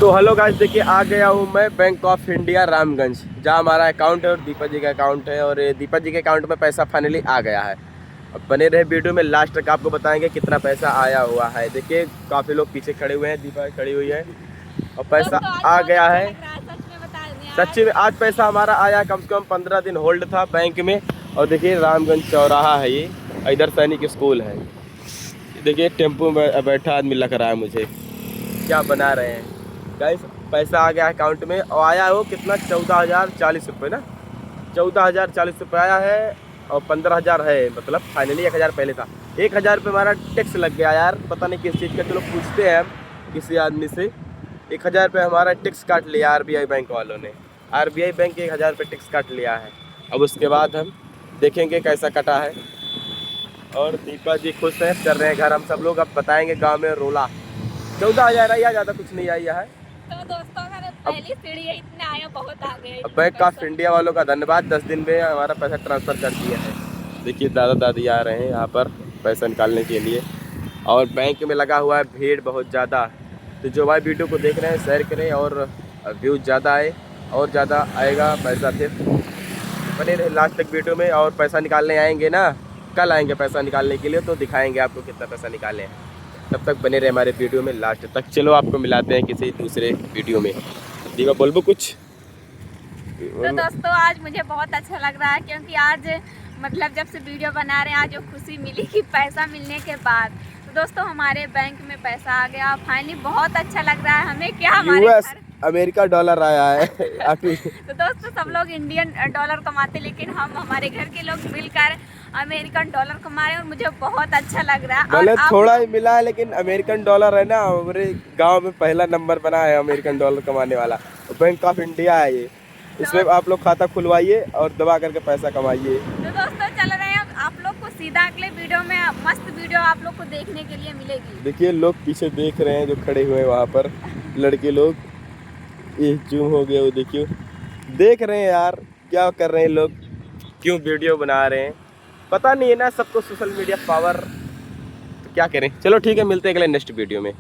तो hello guys, देखिए आ गया हूँ मैं बैंक ऑफ इंडिया रामगंज, जहाँ हमारा अकाउंट है और दीपा जी का अकाउंट है। और दीपा जी के अकाउंट में पैसा फाइनली आ गया है। अब बने रहे वीडियो में, लास्ट तक आपको बताएंगे कितना पैसा आया हुआ है। देखिए काफ़ी लोग पीछे खड़े हुए हैं, दीपा खड़ी हुई है और पैसा आ गया है। सच्ची में आज पैसा हमारा आया, कम से कम 15 दिन होल्ड था बैंक में। और देखिए रामगंज चौराहा है ये, इधर सैनिक स्कूल है। देखिए टेम्पो में बैठा आदमी लग रहा है मुझे, क्या बना रहे हैं गाइस। पैसा आ गया अकाउंट में और आया हो कितना, 14,040 रुपये ना, 14,040 रुपये आया है। और 15,000 है, मतलब फाइनली 1,000 पहले था। 1,000 रुपये हमारा टैक्स लग गया यार, पता नहीं किस चीज़ का। चलो पूछते हैं हम किसी आदमी से। 1,000 रुपये हमारा टैक्स काट लिया RBI बैंक वालों ने। RBI बैंक के 1,000 रुपये टैक्स काट लिया है। अब उसके बाद हम देखेंगे कैसा कटा है। और दीपा जी खुश हैं, कर रहे हैं घर। हम सब लोग अब बताएंगे गाँव में रोला। 14,000 आई है, ज़्यादा कुछ नहीं आई है। तो दोस्तों अगर पहली सीढ़ी है, इतने आए बहुत आ गए। अब बैंक ऑफ इंडिया वालों का धन्यवाद, 10 दिन में हमारा पैसा ट्रांसफ़र कर दिया है। देखिए दादा दादी आ रहे हैं यहाँ पर पैसा निकालने के लिए। और बैंक में लगा हुआ है भीड़ बहुत ज़्यादा। तो जो भाई वीडियो को देख रहे हैं शेयर करें, और व्यूज़ ज़्यादा आए और ज़्यादा आएगा पैसा। फिर बने रहे लास्ट तक वीडियो में। और पैसा निकालने आएंगे ना, कल आएंगे पैसा निकालने के लिए, तो दिखाएंगे आपको कितना पैसा निकाले हैं। तब तक बने रहे हमारे वीडियो में लास्ट तक। चलो आपको मिलाते हैं किसी दूसरे वीडियो में। दीवा बोलबो कुछ। तो दोस्तों आज मुझे बहुत अच्छा लग रहा है, क्योंकि आज मतलब जब से वीडियो बना रहे हैं, आज जो खुशी मिली कि पैसा मिलने के बाद। तो दोस्तों हमारे बैंक में पैसा आ गया फाइनली, बहुत अच्छा लग रहा है हमें। क्या हमारे US अमेरिका डॉलर आया है। तो दोस्तों सब लोग इंडियन डॉलर कमाते, लेकिन हम हमारे घर के लोग मिलकर अमेरिकन डॉलर कमा रहे हैं, और मुझे बहुत अच्छा लग रहा है। भले थोड़ा ही मिला है, लेकिन अमेरिकन डॉलर है ना, हमारे गांव में पहला नंबर बना है अमेरिकन डॉलर कमाने वाला। बैंक ऑफ इंडिया है ये, इसमें आप लोग खाता खुलवाइए और दबा करके पैसा कमाइए। तो दोस्तों चल रहे हैं आप लोग को सीधा अगले वीडियो में, मस्त वीडियो आप लोग को देखने के लिए मिलेगी। देखिए लोग पीछे देख रहे हैं जो खड़े हुए हैं वहाँ पर, लड़के लोग। ये जूम हो गया, वो देखियो, देख रहे हैं यार क्या कर रहे हैं लोग, क्यों वीडियो बना रहे हैं पता नहीं है ना। सबको सोशल मीडिया पावर, तो क्या करें। चलो ठीक है, मिलते हैं अगले नेक्स्ट वीडियो में।